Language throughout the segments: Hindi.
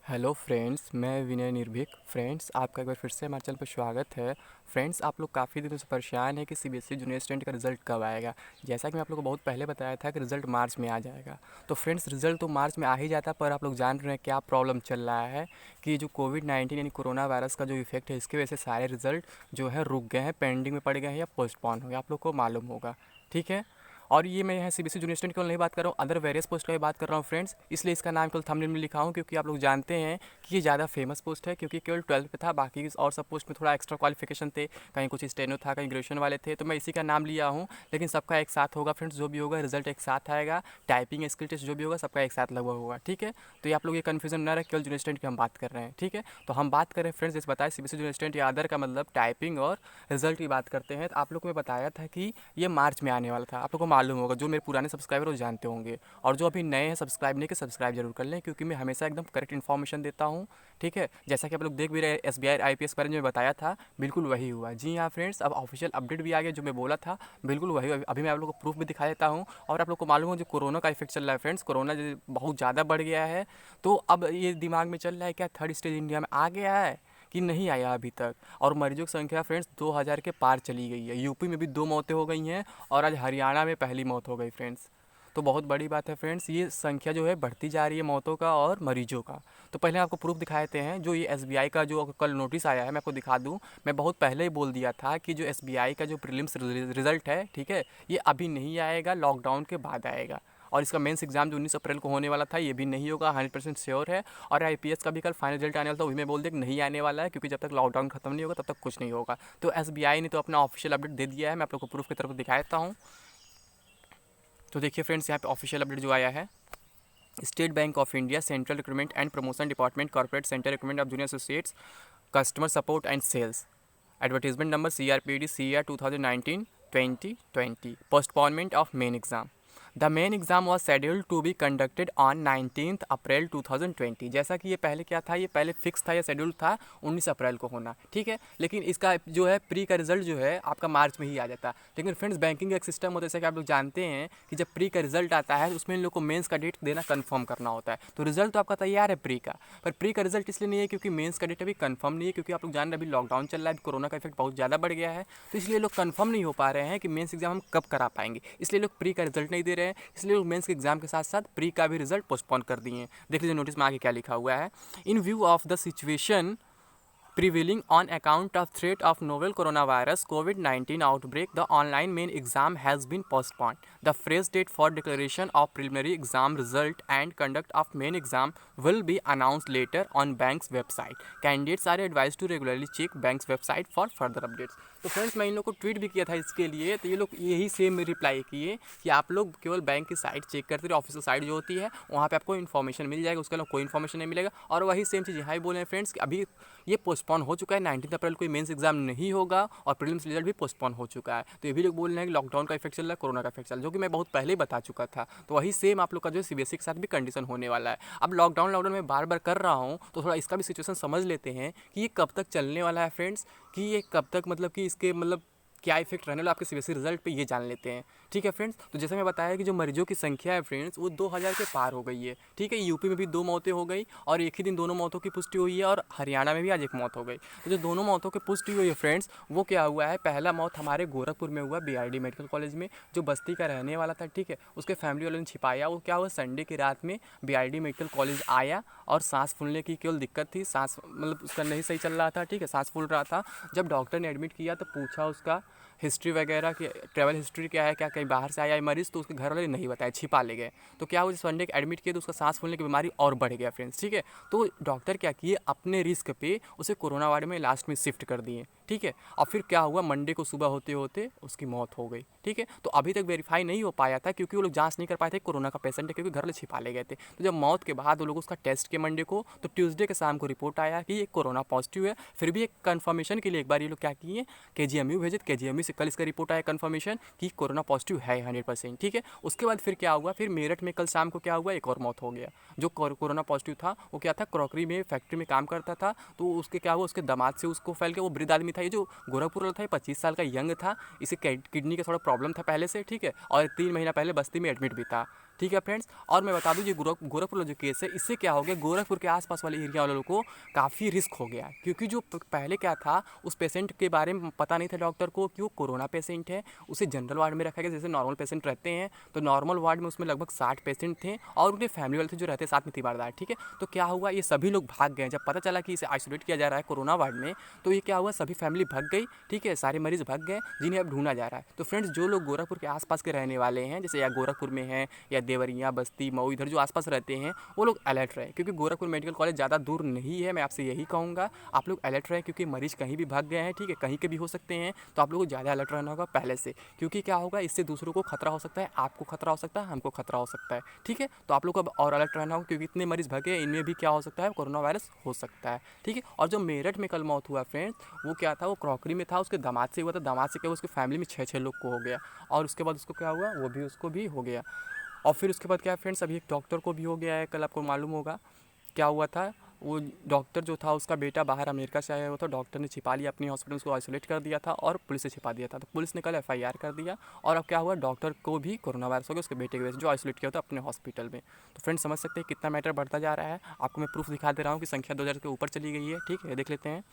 हेलो फ्रेंड्स, मैं विनय निर्भीक। फ्रेंड्स, आपका एक बार फिर से हमारे चैनल पर स्वागत है। फ्रेंड्स, आप लोग काफ़ी दिनों से परेशान हैं कि सीबीएसई जूनियर स्टूडेंट का रिज़ल्ट कब आएगा। जैसा कि मैं आप लोगों को बहुत पहले बताया था कि रिज़ल्ट मार्च में आ जाएगा। तो फ्रेंड्स, रिज़ल्ट तो मार्च में आ ही जाता, पर आप लोग जान रहे हैं क्या प्रॉब्लम चल रहा है कि जो कोविड-19 यानी कोरोना वायरस का जो इफेक्ट है, इसकी वजह से सारे रिज़ल्ट जो है रुक गए हैं, पेंडिंग में पड़ गए हैं या पोस्टपोन हो गए। आप लोग को मालूम होगा, ठीक है। और ये मैं यहाँ सीबीएसई जूनियर स्टूडेंट केवल नहीं बात कर रहा हूँ, अदर वेरियस पोस्ट की बात कर रहा हूँ फ्रेंड्स। इसलिए इसका नाम केवल थंबनेल में लिखा हूँ क्योंकि आप लोग जानते हैं कि ये ज़्यादा फेमस पोस्ट है, क्योंकि केवल 12th पे था। बाकी और सब पोस्ट में थोड़ा एक्स्ट्रा क्वालिफिकेशन थे, कहीं कुछ स्टेनो था, कहीं ग्रेजुएशन वाले थे, तो मैं इसी का नाम लिया हूँ। लेकिन सबका एक साथ होगा फ्रेंड्स, जो भी होगा रिजल्ट एक साथ आएगा। टाइपिंग स्किल टेस्ट जो भी होगा सबका एक साथ लगभग होगा, ठीक है। तो ये आप लोग ये कन्फ्यूजन ना रहे, केवल जूनियर स्टूडेंट की हम बात कर रहे हैं, ठीक है। तो हम बात करें फ्रेंड्स, जैसे बताया सीबीएसई जूनियर स्टूडेंट या अदर का मतलब टाइपिंग और रिजल्ट की बात करते हैं। तो आप लोग को मैं बताया था कि ये मार्च में आने वाला था। आप लोग को मालूम होगा, जो मेरे पुराने सब्सक्राइबर वो जानते होंगे, और जो अभी नए हैं सब्सक्राइब नहीं कि सब्सक्राइब जरूर कर लें, क्योंकि मैं हमेशा एकदम करेक्ट इन्फॉर्मेशन देता हूँ, ठीक है। जैसा कि आप लोग देख भी रहे, एसबीआई आईपीएस के बारे में जो बताया था बिल्कुल वही हुआ। जी हाँ फ्रेंड्स, अब ऑफिशियल अपडेट भी आ गया, जो मैं बोला था बिल्कुल वही। अभी मैं आप लोग को प्रूफ भी दिखा देता हूँ। और आप लोग को मालूम है जो कोरोना का इफेक्ट चल रहा है फ्रेंड्स, कोरोना जो बहुत ज़्यादा बढ़ गया है, तो अब ये दिमाग में चल रहा है क्या थर्ड स्टेज इंडिया में आ गया है कि नहीं आया अभी तक। और मरीजों की संख्या फ्रेंड्स 2000 के पार चली गई है। यूपी में भी 2 मौतें हो गई हैं और आज हरियाणा में पहली मौत हो गई फ्रेंड्स। तो बहुत बड़ी बात है फ्रेंड्स, ये संख्या जो है बढ़ती जा रही है मौतों का और मरीजों का। तो पहले आपको प्रूफ दिखा देते हैं। जो ये एसबीआई का जो कल नोटिस आया है, मैं आपको दिखा दूं। मैं बहुत पहले ही बोल दिया था कि जो एसबीआई का जो प्रीलिम्स रिजल्ट है, ठीक है, ये अभी नहीं आएगा, लॉकडाउन के बाद आएगा। और इसका मेंस एग्जाम जो 19 अप्रैल को होने वाला था, ये भी नहीं होगा, 100% श्योर है। और आईपीएस का भी कल फाइनल रिजल्ट आने वाला था, वही मैं बोल दिया कि नहीं आने वाला है, क्योंकि जब तक लॉकडाउन खत्म नहीं होगा तब तक कुछ नहीं होगा। तो एसबीआई ने तो अपना ऑफिशियल अपडेट दे दिया है। मैं आप लोग को प्रूफ की तरफ दिखा देता हूँ। तो देखिए फ्रेंड्स, यहाँ पे ऑफिशियल अपडेट जो आया है, state bank of India central recruitment and promotion department corporate centre recruitment of junior associates customer support and sales advertisement number CRPD CR 2019-2020 postponement of main exam. The main exam was scheduled to be conducted on 19 April 2020। जैसा कि ये पहले क्या था, ये पहले फिक्स था, या शेड्यूल था 19 अप्रैल को होना, ठीक है। लेकिन इसका जो है प्री का रिजल्ट जो है आपका मार्च में ही आ जाता है। लेकिन फ्रेंड्स, बैंकिंग का एक सिस्टम होता है, जैसा कि आप लोग जानते हैं कि जब प्री का रिजल्ट आता है उसमें इन लोग को मेंस का डेट देना कंफर्म करना होता है। तो रिजल्ट तो आपका तैयार है प्री का, पर प्री का रिजल्ट इसलिए नहीं है क्योंकि मेंस का डेट अभी कंफर्म नहीं है, क्योंकि आप लोग जान रहे हैं अभी लॉकडाउन चल रहा है, कोरोना का इफेक्ट बहुत ज़्यादा बढ़ गया है। तो इसलिए लोग कंफर्म नहीं हो पा रहे हैं कि मेंस एग्जाम हम कब करा पाएंगे, इसलिए लोग प्री का रिजल्ट नहीं दे रहे हैं। इसलिए लोग मेंस के एग्जाम के साथ साथ प्री का भी रिजल्ट पोस्टपोन कर दिए हैं। देख लीजिए नोटिस में आगे क्या लिखा हुआ है। इन view of the situation prevailing on account of threat of novel coronavirus COVID-19 outbreak, the online main exam has been postponed. The fresh date for declaration of preliminary exam result and conduct of main exam will be announced later on bank's website. Candidates are advised to regularly check bank's website for further updates. तो फ्रेंड्स, मैं इन लोग को ट्वीट भी किया था इसके लिए, तो ये लोग यही सेम रिप्लाई किए कि आप लोग केवल बैंक की साइट चेक करते रहिए, ऑफिशियल साइट जो होती है वहाँ पे आपको इन्फॉर्मेशन मिल जाएगा, उसके अलावा कोई इन्फॉर्मेशन नहीं मिलेगा। और वही सेम चीज़ यहाँ ही बोले हैं फ्रेंड्स कि अभी ये पोस्टपोन हो चुका है, 19 अप्रैल को मेंस एग्जाम नहीं होगा और प्रीलिम्स रिजल्ट भी पोस्टपोन हो चुका है। तो ये भी लोग बोल रहे हैं कि लॉकडाउन का इफेक्ट चल रहा है, कोरोना का इफेक्ट चल रहा है, जो कि मैं बहुत पहले ही बता चुका था। तो वही सेम आप लोग का जो सीबीएसई के साथ भी कंडीशन होने वाला है। अब लॉकडाउन में बार बार कर रहा हूँ, तो थोड़ा इसका भी सिचुएशन समझ लेते हैं कि ये कब तक चलने वाला है फ्रेंड्स, कि ये कब तक मतलब कि इसके मतलब क्या इफेक्ट रहने वाला आपके सीबीएसई रिजल्ट पे, ये जान लेते हैं, ठीक है फ्रेंड्स। तो जैसे मैं बताया कि जो मरीजों की संख्या है फ्रेंड्स, वो 2000 के पार हो गई है, ठीक है। यूपी में भी 2 मौतें हो गई और एक ही दिन दोनों मौतों की पुष्टि हुई है, और हरियाणा में भी आज एक मौत हो गई। तो जो दोनों मौतों की पुष्टि हुई है फ्रेंड्स, वो क्या हुआ है, पहला मौत हमारे गोरखपुर में हुआ, बीआरडी मेडिकल कॉलेज में, जो बस्ती का रहने वाला था, ठीक है। उसके फैमिली वालों ने छिपाया। वो क्या हुआ, संडे की रात में बीआरडी मेडिकल कॉलेज आया और सांस फूलने की केवल दिक्कत थी, सांस मतलब उसका नहीं सही चल रहा था, ठीक है, सांस फूल रहा था। जब डॉक्टर ने एडमिट किया तो पूछा उसका हिस्ट्री वगैरह की, ट्रैवल हिस्ट्री क्या है, क्या कहीं बाहर से आया है मरीज़, तो उसके घर वाले नहीं बताया, छिपा ले गए। तो क्या हुआ, संडे को एडमिट किया तो उसका सांस फूलने की बीमारी और बढ़ गया फ्रेंड्स, ठीक है। तो डॉक्टर क्या किए, अपने रिस्क पे उसे कोरोना वार्ड में लास्ट में शिफ्ट कर दिए, ठीक है। और फिर क्या हुआ, मंडे को सुबह होते होते उसकी मौत हो गई, ठीक है। तो अभी तक वेरीफाई नहीं हो पाया था क्योंकि वो लोग जांच नहीं कर पाए थे कोरोना का पेशेंट है, क्योंकि घर ले छिपा ले गए थे। तो जब मौत के बाद वो लोग उसका टेस्ट किए मंडे को, तो ट्यूसडे के शाम को रिपोर्ट आया कि ये कोरोना पॉजिटिव है। फिर भी एक कन्फर्मेशन के लिए एक बार ये लोग क्या किए, केजीएमयू भेजे, केजीएमयू से कल इसका रिपोर्ट आया कन्फर्मेशन कि कोरोना पॉजिटिव है 100%, ठीक है। उसके बाद फिर क्या हुआ, फिर मेरठ में कल शाम को क्या हुआ, एक और मौत हो गया। जो कोरोना पॉजिटिव था वो क्या था, क्रॉकरी में फैक्ट्री में काम करता था, तो उसके क्या हुआ, उसके दामाद से उसको फैल के, वो वृद्ध आदमी था, ये जो गोरखपुर वाला था, 25 साल का यंग था, इसे किडनी का थोड़ा प्रॉब्लम था पहले से, ठीक है। और 3 महीना पहले बस्ती में एडमिट भी था, ठीक है फ्रेंड्स। और मैं बता दूं ये गोरखपुर जो केस है, इससे क्या हो गया, गोरखपुर के आसपास वाले एरिया वालों को काफ़ी रिस्क हो गया, क्योंकि जो पहले क्या था, उस पेशेंट के बारे में पता नहीं था डॉक्टर को कि वो कोरोना पेशेंट है, उसे जनरल वार्ड में रखा गया जैसे नॉर्मल पेशेंट रहते हैं। तो नॉर्मल वार्ड में उसमें लगभग 60 पेशेंट थे और उनके फैमिली वाले थे जो रहते साथ में तीबारदार, ठीक है। तो क्या हुआ, ये सभी लोग भाग गए। जब पता चला कि इसे आइसोलेट किया जा रहा है कोरोना वार्ड में, तो ये क्या हुआ, सभी फैमिली भाग गई, ठीक है, सारे मरीज भाग गए जिन्हें अब ढूंढा जा रहा है। तो फ्रेंड्स जो लोग गोरखपुर के आसपास के रहने वाले हैं, जैसे या गोरखपुर में हैं या देवरिया, बस्ती, मऊ, इधर जो आसपास रहते हैं, वो लोग अलर्ट रहे, क्योंकि गोरखपुर मेडिकल कॉलेज ज़्यादा दूर नहीं है। मैं आपसे यही कहूँगा आप लोग अलर्ट रहें, क्योंकि मरीज कहीं भी भाग गए हैं, ठीक है, कहीं के भी हो सकते हैं। तो आप लोगों को ज़्यादा अलर्ट रहना होगा पहले से, क्योंकि क्या होगा, इससे दूसरों को खतरा हो सकता है, आपको खतरा हो सकता है, हमको खतरा हो सकता है, ठीक है। तो आप लोग को अब और अलर्ट रहना होगा, क्योंकि इतने मरीज भागे, इनमें भी क्या हो सकता है, कोरोना वायरस हो सकता है, ठीक है। और जो मेरठ में कल मौत हुआ फ्रेंड्स, वो क्या था, वो क्रॉकरी में था, उसके दामाद से हुआ था। दामाद से क्या हुआ, उसकी फैमिली में 6 लोग को हो गया, और उसके बाद उसको क्या हुआ, वो भी उसको भी हो गया। और फिर उसके बाद क्या है फ्रेंड्स, अभी एक डॉक्टर को भी हो गया है, कल आपको मालूम होगा क्या हुआ था। वो डॉक्टर जो था, उसका बेटा बाहर अमेरिका से आया हुआ था, डॉक्टर ने छिपा लिया अपनी हॉस्पिटल, उसको आइसोलेट कर दिया था और पुलिस से छिपा दिया था। तो पुलिस ने कल एफआईआर कर दिया, और अब क्या हुआ, डॉक्टर को भी कोरोना वायरस हो गया, उसके बेटे की वजह से, जो आइसोलेट किया था अपने हॉस्पिटल में। तो फ्रेंड्स समझ सकते हैं कितना मैटर बढ़ता जा रहा है। आपको मैं प्रूफ दिखा दे रहा हूँ कि संख्या 2000 के ऊपर चली गई है, ठीक है, देख लेते हैं।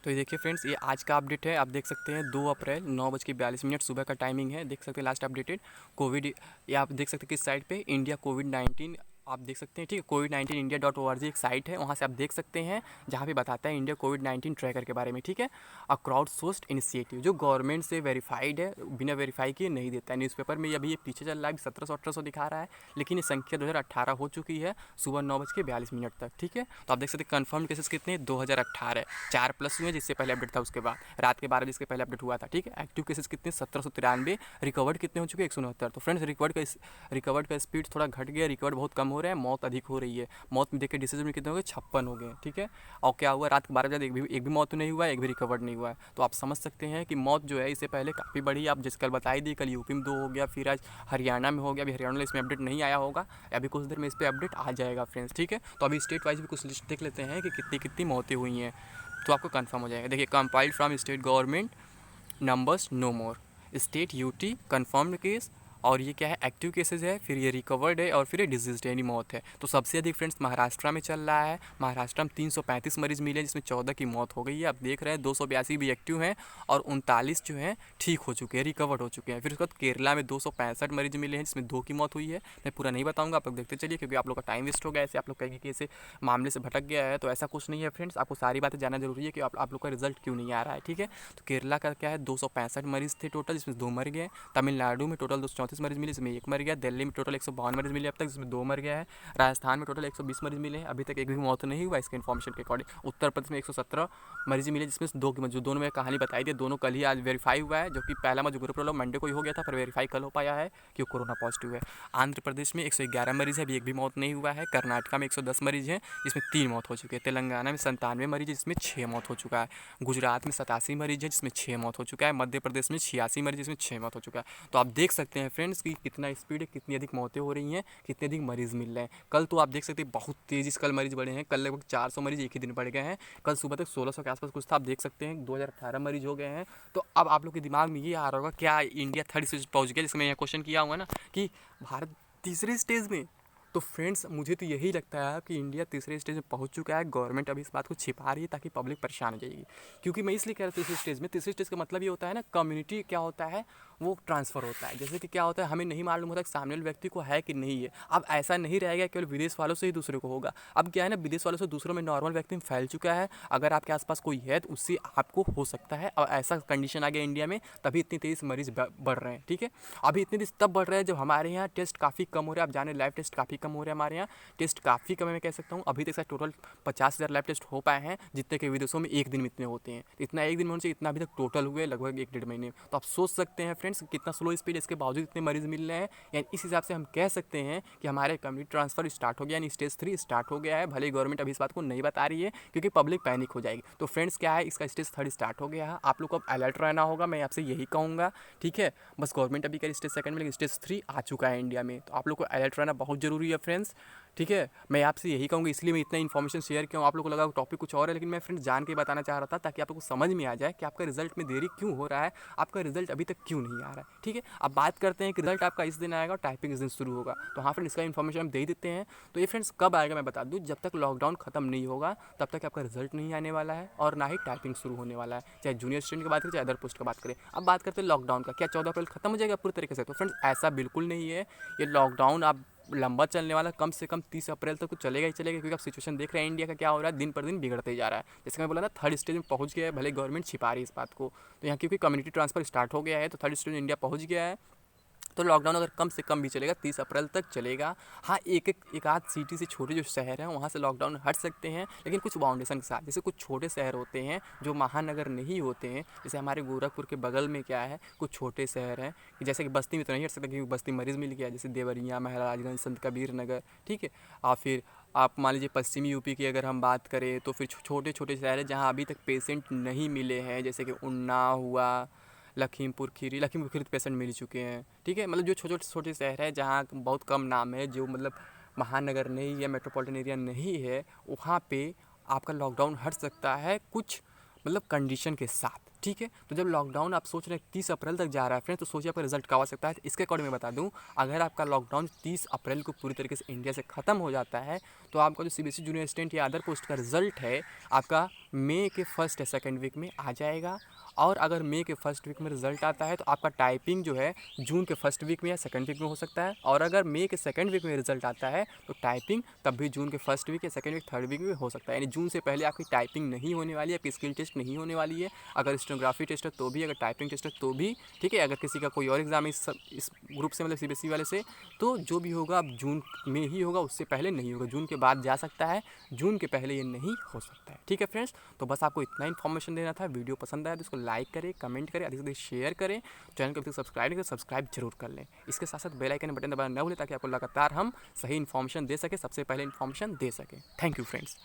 तो ये देखिए फ्रेंड्स, ये आज का अपडेट है, आप देख सकते हैं 2 अप्रैल 9:42 सुबह का टाइमिंग है, देख सकते हैं लास्ट अपडेटेड कोविड। ये आप देख सकते हैं किस साइट पे, इंडिया कोविड-19 आप देख सकते हैं, ठीक है, covid19india.org एक साइट है, वहाँ से आप देख सकते हैं, जहाँ पे बताता है इंडिया कोविड-19 ट्रैकर के बारे में, ठीक है। अ क्राउड सोर्स्ड इनिशिएटिव, जो गवर्नमेंट से वेरीफाइड है, बिना वेरीफाई किए नहीं देता है। न्यूज़पेपर में अभी ये पीछे चल रहा है, 1700-1800 दिखा रहा है, लेकिन ये संख्या 2018 हो चुकी है, सुबह 9:42 तक, ठीक है। तो आप देख सकते हैं कन्फर्म केसेस कितने, 2018 4+ हुए, जिससे पहले अपडेट था उसके बाद रात के 12 बजे, जिसके पहले अपडेट हुआ था, ठीक है। एक्टिव केसेस कितने, 1793, रिकवर्ड कितने हो चुके, 169। तो फ्रेंड्स रिकवर्ड का स्पीड थोड़ा घट गया, रिकवर्ड बहुत कम हो रहा है, मौत अधिक हो रही है। मौत में देखिए डिसीजन में कितने हो गए, 56 हो गए, ठीक है। और क्या हुआ, रात के 12 बजे एक भी मौत नहीं हुआ है, एक भी रिकवर्ड नहीं हुआ है। तो आप समझ सकते हैं कि मौत जो है इससे पहले काफ़ी बढ़ी। आप जैसे कल बताई दी, कल यूपी में 2 हो गया, फिर आज हरियाणा में हो गया। अभी हरियाणा में इसमें अपडेट नहीं आया होगा, अभी कुछ देर में इस पर अपडेट आ जाएगा फ्रेंड्स, ठीक है। तो अभी स्टेट वाइज भी कुछ लिस्ट देख लेते हैं कि कितनी कितनी मौतें हुई हैं, तो आपको कंफर्म हो जाएगा। देखिए, compiled from state government numbers no more, state UT confirmed case, और ये क्या है, एक्टिव केसेस है, फिर ये रिकवर्ड है, और फिर ये डिजीज यानी मौत है। तो सबसे अधिक फ्रेंड्स महाराष्ट्र में चल रहा है। महाराष्ट्र में 335 मरीज मिले, जिसमें 14 की मौत हो गई है। आप देख रहे हैं 282 भी एक्टिव हैं, और 39 जो हैं ठीक हो चुके हैं, रिकवर्ड हो चुके हैं। फिर उसके बाद केरला में 265 मरीज मिले हैं, जिसमें 2 की मौत हुई है। मैं पूरा नहीं बताऊंगा, आप लोग देखते चलिए, क्योंकि आप लोग का टाइम वेस्ट हो गया, ऐसे आप लोग कहेंगे कि ऐसे मामले से भटक गया है, तो ऐसा कुछ नहीं है फ्रेंड्स। आपको सारी बातें जानना जरूरी है कि आप लोग का रिजल्ट क्यों नहीं आ रहा है, ठीक है। तो केरला का क्या है, 265 मरीज थे टोटल, जिसमें 2 मर गए। तमिलनाडु में टोटल 234 मरीज मिले, जिसमें 1 मर गया। दिल्ली में टोटल 152 मरीज मिले अब तक, जिसमें 2 मर गया है। राजस्थान में टोटल 120 मरीज मिले हैं, अभी तक एक भी मौत नहीं हुआ इसके इन्फॉर्मेशन के अकॉर्डिंग। उत्तर प्रदेश में 117 मरीज मिले, जिसमें 2 की मौत, जो दोनों में कहानी बताई थी, दोनों कल ही आज वेरीफाई हुआ है, जो कि पहला मरीज गुरुप्रॉब्लम मंडे को ही हो गया था, पर वेरीफाई कल हो पाया है कि वो कोरोना पॉजिटिव है। आंध्र प्रदेश में 111 मरीज है, अभी एक भी मौत नहीं हुआ है। कर्नाटका में 110 मरीज हैं, जिसमें 3 मौत हो चुकी है। तेलंगाना में 97 मरीज है, जिसमें 6 मौत हो चुका है। गुजरात में 87 मरीज है, जिसमें 6 मौत हो चुका है। मध्य प्रदेश में 86 मरीज, जिसमें 6 मौत हो चुका है। तो आप देख सकते हैं फ्रेंड्स कि कितना स्पीड है, कितनी अधिक मौतें हो रही हैं, कितने अधिक मरीज मिल रहे हैं। कल तो आप देख सकते हैं बहुत तेज़ी से कल मरीज बढ़े हैं, कल लगभग 400 मरीज एक ही दिन बढ़ गए हैं। कल सुबह तक 1600 के आसपास कुछ था, आप देख सकते हैं 2018 मरीज हो गए हैं। तो अब आप लोग के दिमाग में ये आ रहा होगा, क्या इंडिया 3rd स्टेज पहुँच गया, जिसमें यह क्वेश्चन किया हुआ ना कि भारत 3रे स्टेज में। तो फ्रेंड्स मुझे तो यही लगता है कि इंडिया 3रे स्टेज में पहुंच चुका है। गवर्नमेंट अभी इस बात को छिपा रही है ताकि पब्लिक परेशान हो जाएगी। क्योंकि मैं इसलिए कह रहा हूँ 3रे स्टेज में, 3रे स्टेज का मतलब ये होता है ना, कम्युनिटी क्या होता है, वो ट्रांसफ़र होता है। जैसे कि क्या होता है, हमें नहीं मालूम होता कि सामने वाले व्यक्ति को है कि नहीं है। अब ऐसा नहीं रहेगा केवल विदेश वालों से ही दूसरे को होगा। अब क्या है ना, विदेश वालों से दूसरों में नॉर्मल व्यक्ति में फैल चुका है। अगर आपके आसपास कोई है तो उससे आपको हो सकता है। और ऐसा कंडीशन आ गया इंडिया में, तभी इतनी तेज़ मरीज बढ़ रहे हैं, ठीक है। अभी इतनी तेज़ तब बढ़ रहे हैं जब हमारे यहाँ टेस्ट काफ़ी कम हो रहे हैं। आप जाने लैब टेस्ट काफ़ी कम हो रहे हैं हमारे यहाँ, टेस्ट काफ़ी कम है, मैं कह सकता हूँ। अभी तक शायद टोटल 50,000 लैब टेस्ट हो पाए हैं, जितने के विदेशों में एक दिन में इतने होते हैं। इतना एक दिन में उनसे इतना अभी तक टोटल हुए लगभग 1-1.5 महीने। तो आप सोच सकते हैं फ्रेंड्स कितना स्लो स्पीड, इसके बावजूद इतने मरीज मिल रहे हैं। यानी इस हिसाब से हम कह सकते हैं कि हमारे कम्युनिटी ट्रांसफर स्टार्ट हो गया, यानी स्टेज 3 स्टार्ट हो गया है। भले गवर्नमेंट अभी इस बात को नहीं बता रही है, क्योंकि पब्लिक पैनिक हो जाएगी। तो फ्रेंड्स क्या है, इसका स्टेज 3 स्टार्ट हो गया है। आप लोग को अब अलर्ट रहना होगा, मैं आपसे यही कहूँगा, ठीक है। बस गवर्नमेंट अभी कर स्टेज 2 में, लेकिन स्टेज 3 आ चुका है इंडिया में। तो आप लोग को अलर्ट रहना बहुत जरूरी है फ्रेंड्स, ठीक है। मैं आपसे यही कहूँगा, इसलिए मैं इतना इन्फॉर्मेशन शेयर किया हूँ। आप लोग को लगा टॉपिक कुछ और है, लेकिन मैं फ्रेंड्स जान के बताना चाह रहा था, ताकि आप लोग को समझ में आ जाए कि आपका रिजल्ट में देरी क्यों हो रहा है, आपका रिजल्ट अभी तक क्यों नहीं नहीं आ रहा है। ठीक है, अब बात करते हैं कि रिजल्ट आपका इस दिन आएगा और टाइपिंग इस दिन शुरू होगा। तो हाँ फ्रेंड्स, इसका इन्फॉर्मेशन हम दे ही देते हैं। तो ये फ्रेंड्स कब आएगा मैं बता दूँ, जब तक लॉकडाउन खत्म नहीं होगा तब तक आपका रिजल्ट नहीं आने वाला है और ना ही टाइपिंग शुरू होने वाला है, चाहे जूनियर स्टूडेंट की बात करें चाहे अदर पोस्ट की बात करें। अब बात करते हैं लॉकडाउन का, क्या 14 अप्रैल खत्म हो जाएगा पूरी तरीके से? तो फ्रेंड्स ऐसा बिल्कुल नहीं है। ये लॉकडाउन आप लंबा चलने वाला, कम से कम 30 अप्रैल तक तो चलेगा ही चलेगा, क्योंकि आप सिचुएशन देख रहे हैं इंडिया का क्या हो रहा है, दिन पर दिन बिगड़ते ही जा रहा है। जैसे मैं बोला था, थर्ड स्टेज में पहुंच गया है, भले गवर्नमेंट छिपा रही है इस बात को। तो यहाँ क्योंकि कम्युनिटी ट्रांसफर स्टार्ट हो गया है, तो थर्ड स्टेज में इंडिया पहुंच गया है। तो लॉकडाउन अगर कम से कम भी चलेगा 30 अप्रैल तक चलेगा। हाँ, एक आध सिटी से छोटे जो शहर हैं वहाँ से लॉकडाउन हट सकते हैं, लेकिन कुछ बाउंडेशन के साथ। जैसे कुछ छोटे शहर होते हैं जो महानगर नहीं होते हैं, जैसे हमारे गोरखपुर के बगल में क्या है, कुछ छोटे शहर हैं कि जैसे कि बस्ती में तो नहीं हट सकता क्योंकि बस्ती मरीज़ मिल गया, जैसे देवरिया, महाराजगंज, संत कबीर नगर। ठीक है, और फिर आप मान लीजिए पश्चिमी यूपी की अगर हम बात करें तो फिर छोटे छोटे शहर हैं जहाँ अभी तक पेशेंट नहीं मिले हैं, जैसे कि उन्नाव हुआ, लखीमपुर खीरी तो पेशेंट मिल चुके हैं। ठीक है, मतलब जो छोटे छोटे शहर है जहाँ बहुत कम नाम है, जो मतलब महानगर नहीं या मेट्रोपॉलिटन एरिया नहीं है, वहाँ पे आपका लॉकडाउन हट सकता है कुछ मतलब कंडीशन के साथ। ठीक है, तो जब लॉकडाउन आप सोच रहे हैं 30 अप्रैल तक जा रहा है फ्रेंड्स, तो सोचिए आपका रिजल्ट कब आ सकता है। तो इसके अकॉर्डिंग मैं बता दूं, अगर आपका लॉकडाउन 30 अप्रैल को पूरी तरीके से इंडिया से ख़त्म हो जाता है, तो आपका जो सीबीएसई जूनियर स्टूडेंट या अदर पोस्ट का रिजल्ट है आपका मई के फर्स्ट या सेकेंड वीक में आ जाएगा। और अगर मई के फर्स्ट वीक में रिजल्ट आता है तो आपका टाइपिंग जो है जून के फर्स्ट वीक में या सेकंड वीक में हो सकता है। और अगर मई के सेकंड वीक में रिजल्ट आता है तो टाइपिंग तब भी जून के फर्स्ट वीक या सेकंड वीक थर्ड वीक में हो सकता है। यानी जून से पहले आपकी टाइपिंग नहीं होने वाली है, आपकी स्किल टेस्ट नहीं होने वाली है। अगर स्टेनोग्राफी टेस्ट है तो भी, अगर टाइपिंग टेस्ट है तो भी। ठीक है, अगर किसी का कोई और एग्जाम इस ग्रुप से मतलब सीबीएसई वाले से, तो जो भी होगा अब जून में ही होगा, उससे पहले नहीं होगा। जून के बाद जा सकता है, जून के पहले ये नहीं हो सकता है। ठीक है फ्रेंड्स, तो बस आपको इतना इन्फॉर्मेशन देना था। वीडियो पसंद आया तो इसको लाइक करें, कमेंट करें, अधिक से अधिक शेयर करें। चैनल को अभी तक सब्सक्राइब नहीं करें, सब्सक्राइब जरूर कर लें। इसके साथ साथ बेल आइकन बटन दबाना न भूलें ताकि आपको लगातार हम सही इन्फॉर्मेशन दे सकें, सबसे पहले इन्फॉर्मेशन दे सकें। Thank you friends.